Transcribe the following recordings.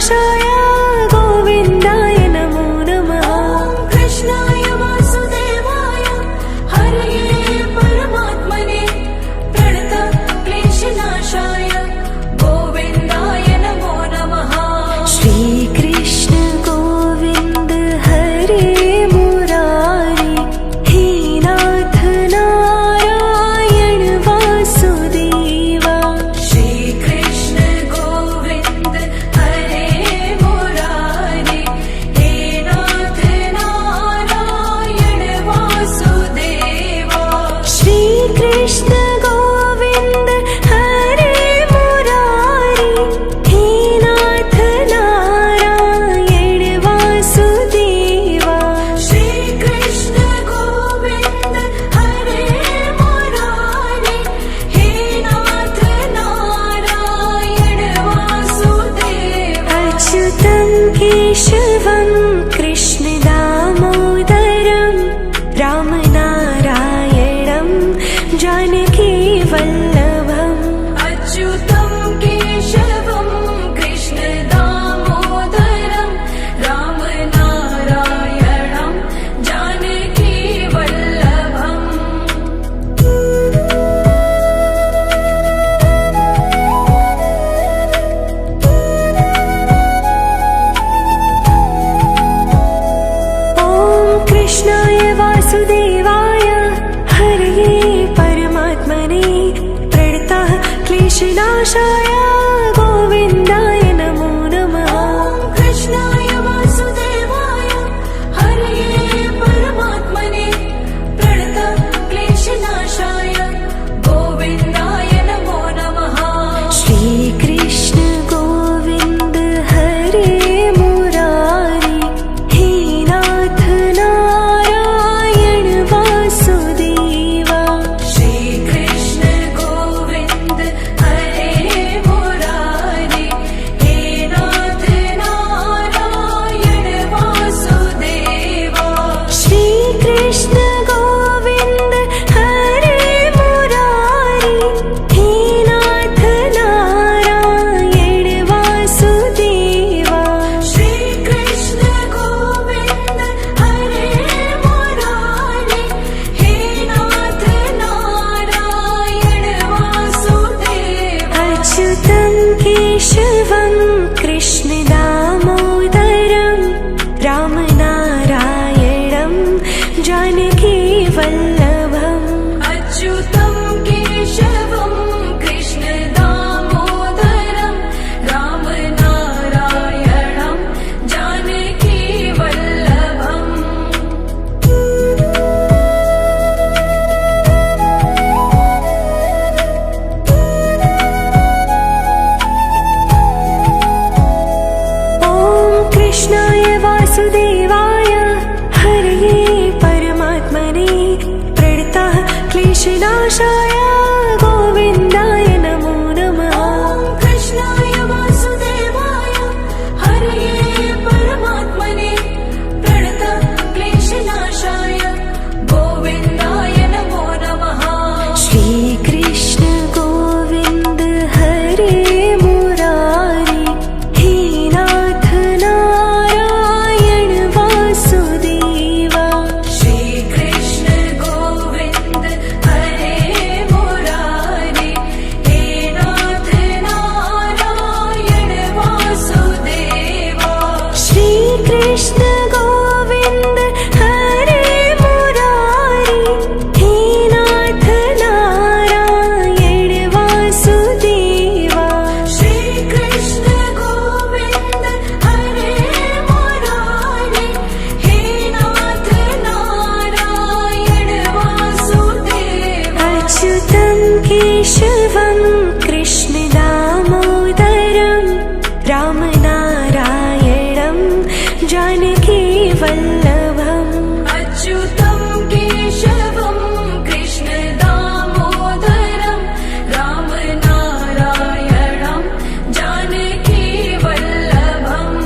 कृष्णनाशाय गोविन्दाय नमो नमः। कृष्णाय वासुदेवाय हरये परमात्मने प्रणतक्लेशनाशाय गोविन्दाय नमो नमः। श्रीकृष्ण गोविन्द हरे मुरारी हे नाथ नारायण वासुदेवा। श्रीकृष्ण गोविन्द हरे मुरारी हे नाथ नारायण वासुदेवा। श्रीकृष्ण गोविन्द हरे मुरारी हे नाथ नारायण वासुदेवा। श्रीकृष्ण गोविन्द हरे मुरारी हे नाथ नारायण वासुदेवा। अच्युतं केशवं कृष्ण दामोदरं रामनारायणं जानकी वल्लभम्। अच्युतं केशवं कृष्ण दामोदरं रामनारायणं जानकी वल्लभम्। ॐ कृष्णाय वासुदेवाय हरये परमात्मने प्रणतः क्लेशनाशाय गोविन्दाय नमो नमः। कृष्णाय वासुदेवाय हरये परमात्मने प्रणतक्लेशनाशाय गोविन्दाय नमो नमः। श्रीकृष्ण गोविन्द हरे मुरारी हे नाथ नारायण वासुदेवा। श्रीकृष्ण गोविन्द हरे मुरारी हे नाथ नारायण वासुदेवा। श्रीकृष्ण गोविन्द हरे मुरारी हे नाथ नारायण वासुदेवा। श्रीकृष्ण गोविन्द हरे मुरारी हे नाथ नारायण वासुदेवा। अच्युतं केशवं कृष्ण दामोदरं रामनारायणं जानकी वल्लभम्। अच्युतं केशवं कृष्ण दामोदरं रामनारायणं जानकी वल्लभम्। ॐ कृष्णाय वासुदेवाय हरये परमात्मने प्रणतः क्लेशनाशाय गोविन्दाय नमो नमः। कृष्णाय वासुदेवाय हरये परमात्मने प्रणतक्लेशनाशाय गोविन्दाय नमो नमः। श्रीकृष्ण गोविन्द हरे मुरारी हे नाथ नारायण वासुदेवा। श्रीकृष्ण गोविन्द हरे मुरारी हे नाथ नारायण वासुदेवा। श्रीकृष्ण गोविन्द हरे मुरारी हे नाथ नारायण वासुदेवा। श्रीकृष्ण गोविन्द हरे मुरारी हे नाथ नारायण वासुदेवा। अच्युतं केशवं कृष्ण दामोदरं रामनारायणं जानकी वल्लभम्। अच्युतं केशवं कृष्ण दामोदरं रामनारायणं जानकी वल्लभम्।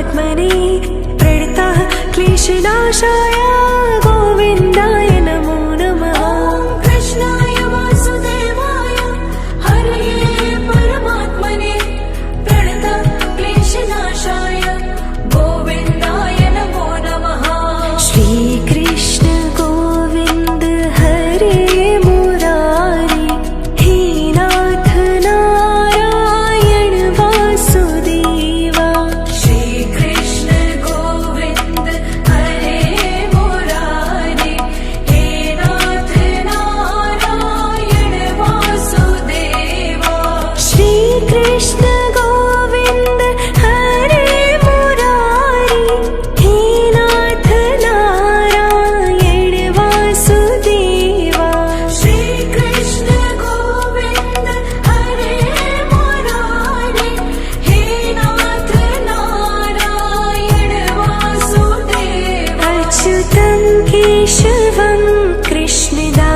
परमात्मने प्रणतः क्लेशनाशाय गोविन्दाय नमो नमः। कृष्णाय वासुदेवाय हरये परमात्मने प्रणतः क्लेशनाशाय गोविन्दाय नमो नमः। श्रीकृष्ण गोविन्द हरे मुरारी हे नाथ नारायण वासुदेवा। श्रीकृष्ण गोविन्द हरे मुरारी हे नाथ नारायण वासुदेवा। श्रीकृष्ण गोविन्द हरे मुरारी हे नाथ नारायण वासुदेवा। श्रीकृष्ण गोविन्द हरे मुरारी हे नाथ नारायण वासुदेवा। अच्युतं केशवं कृष्णदामोदरं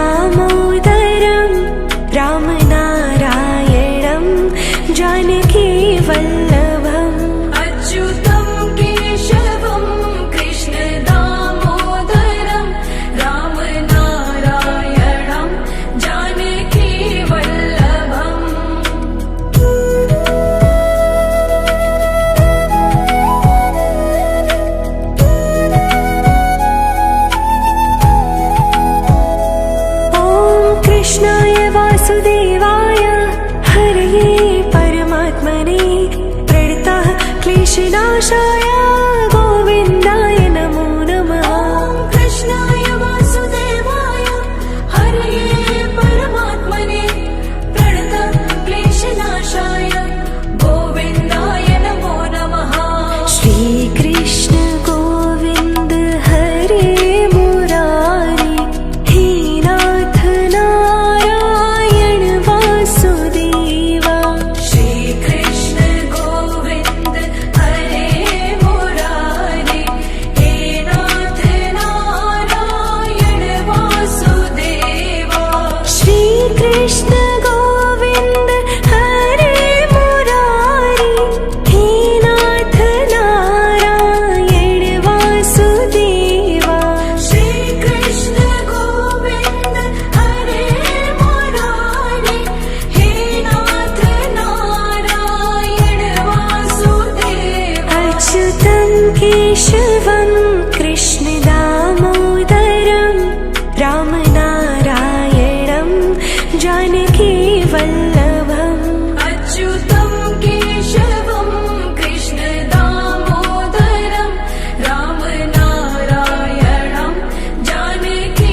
रामनारायणं जानकीवल्लभम्। अच्युतं केशवं कृष्णदामोदरं रामनारायणं जानकीवल्लभम्। ॐ कृष्णाय वासुदेवाय हरये परमात्मने प्रणतः क्लेशनाशाय गोविन्दाय नमो नमः। कृष्णाय वासुदेवाय हरये परमात्मने प्रणतः क्लेशनाशाय गोविन्दाय नमो नमः। श्रीकृष्ण गोविन्द हरे मुरारी हे नाथ नारायण वासुदेवा। श्रीकृष्ण गोविन्द हरे मुरारी हे नाथ नारायण वासुदेवा। श्रीकृष्ण गोविन्द हरे मुरारी हे नाथ नारायण वासुदेवा। श्रीकृष्ण गोविन्द हरे मुरारी हे नाथ नारायण वासुदेवा। अच्युतं केशवं कृष्णदामोदरं रामनारायणं जानकीवल्लभम्। अच्युतं केशवं कृष्णदामोदरं रामनारायणं जानकीवल्लभम्।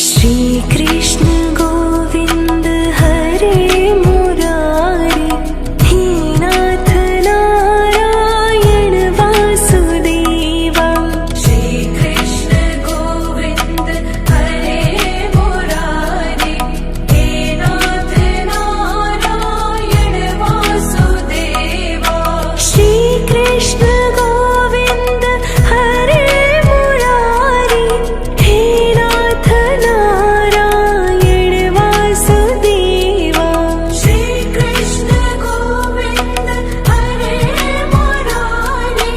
श्रीकृष्ण गोविन्द हरे मुरारी हे नाथ नारायण वासुदेवा। श्रीकृष्ण गोविन्द हरे मुरारी हे नाथ नारायण वासुदेवा। श्रीकृष्ण गोविन्द हरे मुरारी हे नाथ नारायण वासुदेवा। श्रीकृष्ण गोविन्द हरे मुरारी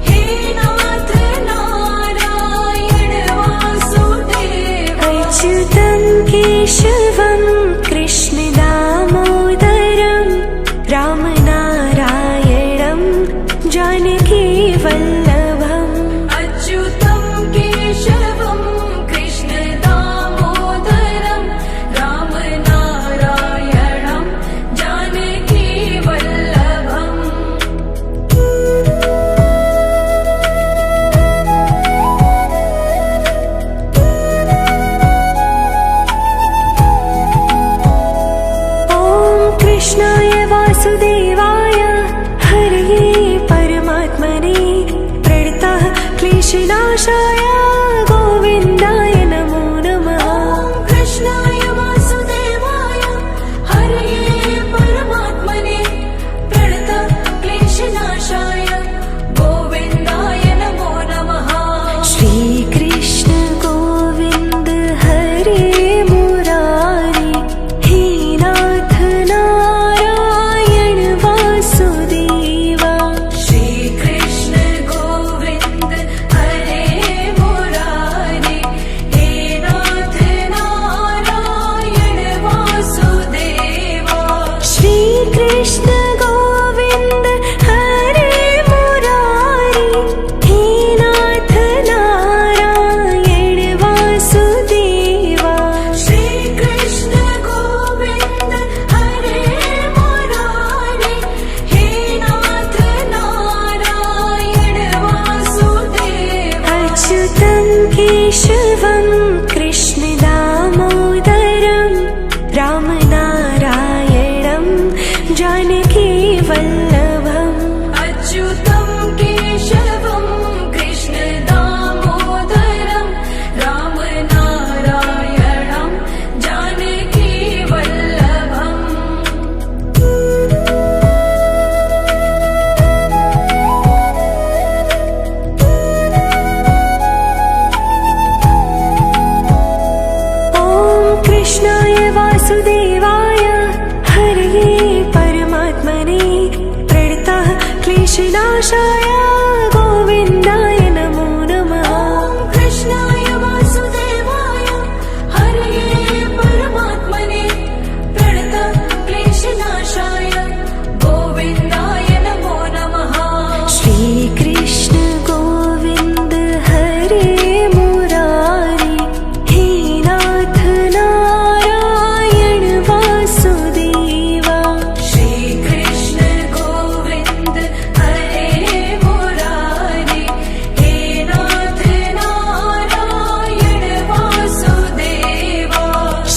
हे नाथ नारायण वासुदेवा। अच्युतं केशवं कृष्णदामोदरं रामनारायणं जानकीवल्लभम्। अच्युतं केशवं कृष्णदामोदरं रामनारायणं जानकीवल्लभम्। ॐ कृष्णाय वासुदेवाय हरये परमात्मने प्रणतः क्लेशनाशाय गोविन्दाय नमो नमः। कृष्णाय वासुदेवाय कृष्णनाशाय गोविन्दाय नमो नमः। कृष्णाय वासुदेवाय हरये परमात्मने प्रणतक्लेशनाशाय गोविन्दाय नमो नमः। श्रीकृष्ण गोविन्द हरे मुरारी हे नाथ नारायण वासुदेवा। श्रीकृष्ण गोविन्द हरे मुरारी हे नाथ नारायण वासुदेवा।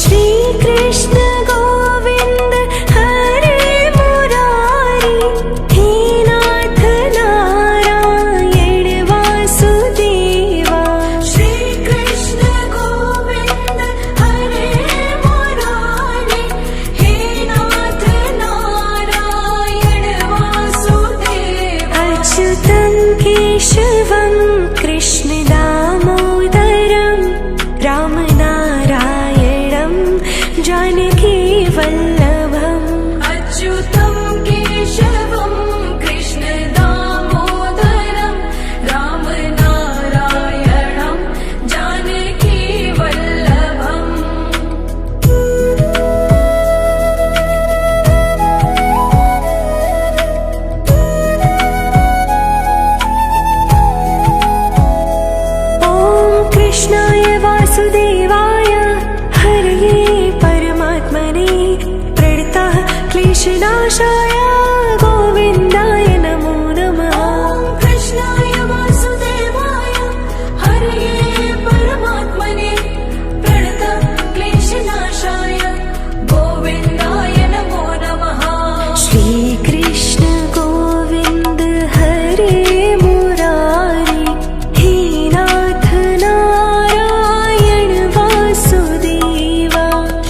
श्रीकृष्ण गोविन्द हरे मुरारी हे नाथ नारायण वासुदेवा। श्रीकृष्ण गोविन्द हरे मुरारी हे नाथ नारायण वासुदेवा। अच्युतं केशवं कृष्ण दामोदरं रामनारायणं जानकी वल्लभम्। अच्युतं केशवं कृष्ण दामोदरं रामनारायणं जानकी वल्लभम्। ॐ कृष्णाय वासुदेवाय हरये परमात्मने प्रणतः क्लेशनाशाय गोविन्दाय नमो नमः। कृष्णाय वासुदेवाय हरये परमात्मने प्रणतक्लेशनाशाय गोविन्दाय नमो नमः। श्रीकृष्ण गोविन्द हरे मुरारी हे नाथ नारायण वासुदेवा।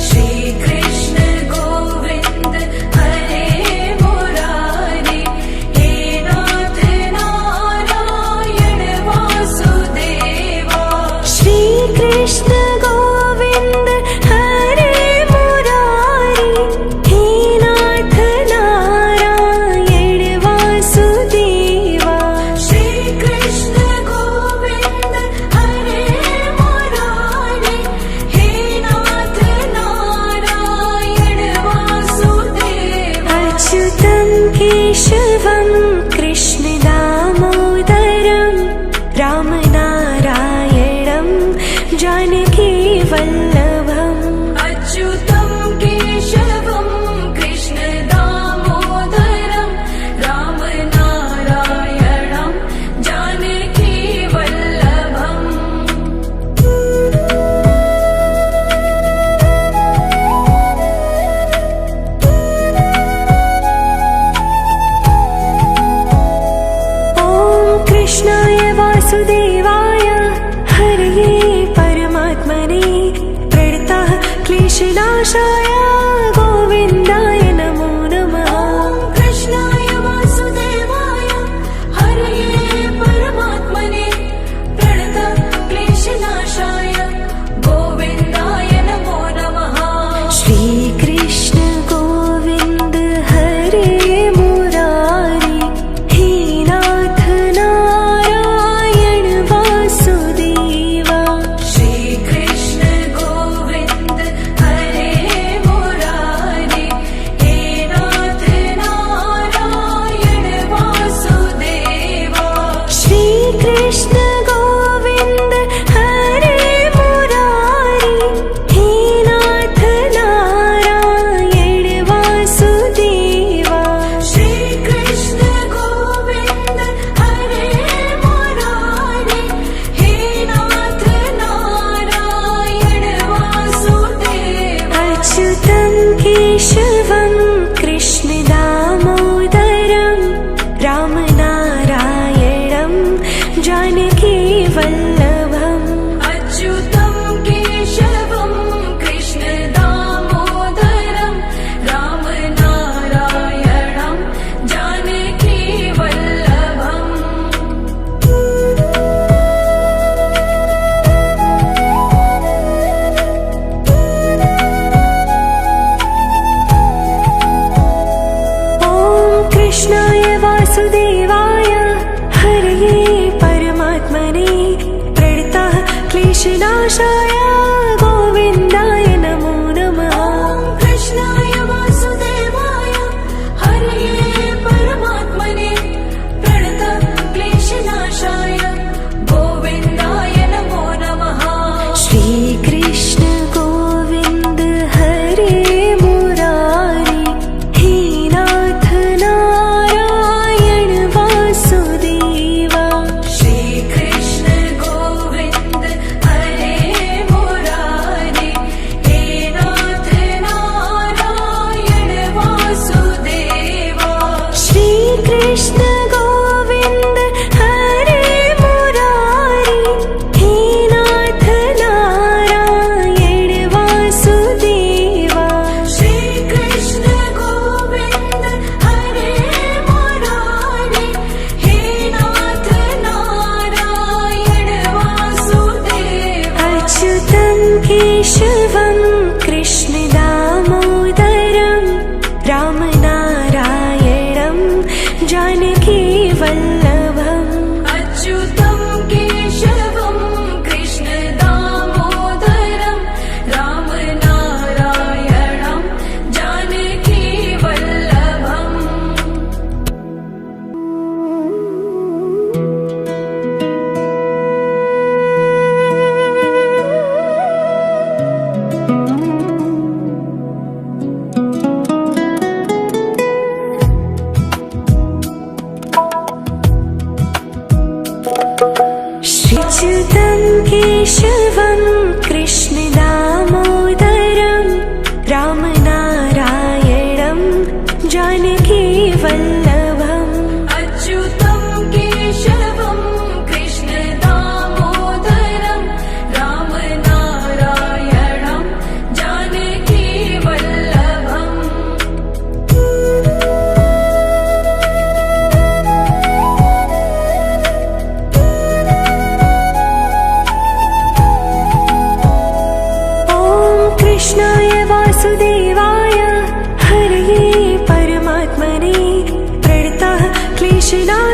श्रीकृष्ण गोविन्द हरे मुरारी हे नाथ नारायण वासुदेवा। श्रीकृष्ण गोविन्द हरे मुरारी हे नाथ नारायण वासुदेवा। श्रीकृष्ण गोविन्द हरे मुरारी हे नाथ नारायण वासुदेवा। अच्युतं केशवं कृष्ण दामोदरं रामनारायणं जानकी वल्लभम्। अच्युतं केशवं कृष्ण दामोदरं रामनारायणं जानकी वल्लभम्। ॐ कृष्णाय वासुदेवाय हरये परमात्मने प्रणतः क्लेशनाशाय गोविन्दाय नमो नमः। कृष्णाय वासुदेवाय हरये परमात्मने प्रणतक्लेशनाशाय गोविन्दाय नमो नमः। श्रीकृष्ण गोविन्द हरे मुरारी हे नाथ नारायण वासुदेवा। श्रीकृष्ण गोविन्द हरे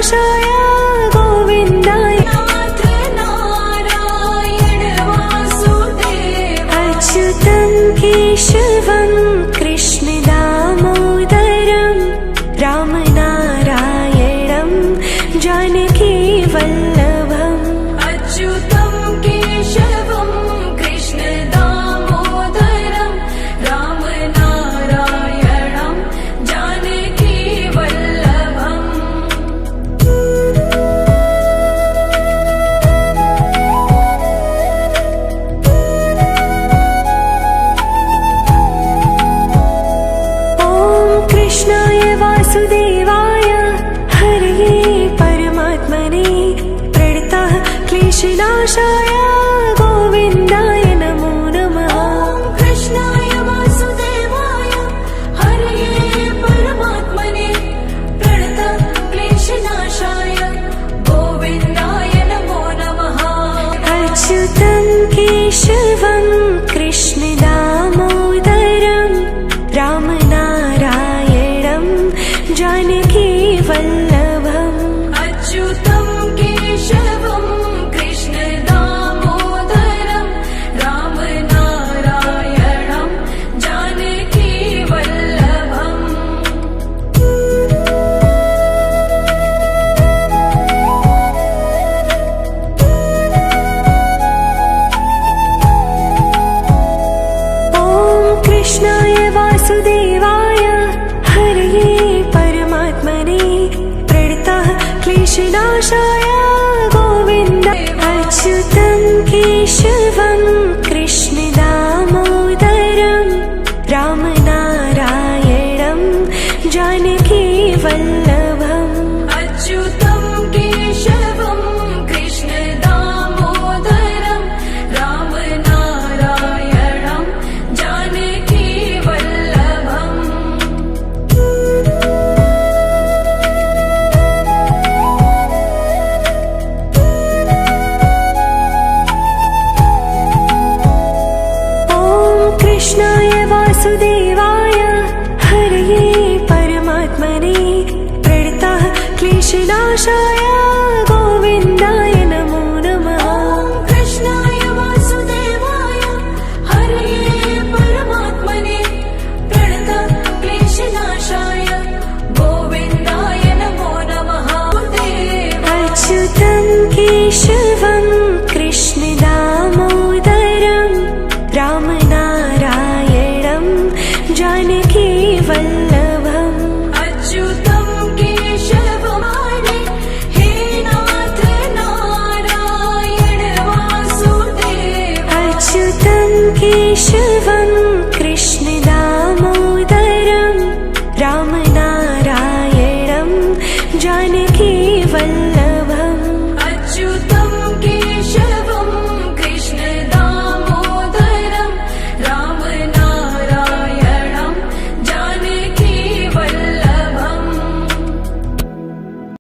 क्लेशनाशाय गोविन्दाय नाथ नारायण वासुदेव अच्युतं केशवं कृष्णदामोदरं रामनारायणं जानकीवल्लभम् अच्युतं केशवं कृष्णदामोदरं रामनारायणं जानकीवल्लभम् ॐ कृष्णाय वासुदेवाय हरये परमात्मने प्रणतः क्लेशनाशाय गोविन्दाय नमो नमः ॐ कृष्णाय वासुदेवाय हरये परमात्मने प्रणतः क्लेशनाशाय गोविन्दाय नमो नमः अच्युतं केशवं कृष्णदामोदरं रामनारायणं जानकीवल्लभम् अच्युतं केशवं कृष्णदामोदरं रामनारायणं जानकीवल्लभम् ॐ कृष्णाय वासुदेवाय हरये परमात्मने प्रणतः क्लेशनाशाय गोविन्द अच्युतं केशवं कृष्णदामोदरं रामनारायणं जानकीवल्लभम् अच्युतं केशवं कृष्णदामोदरं रामनारायणं जानकीवल्लभम् ॐ कृष्णाय वासुदेवाय हरये परमात्मने प्रणतः क्लेशनाशाय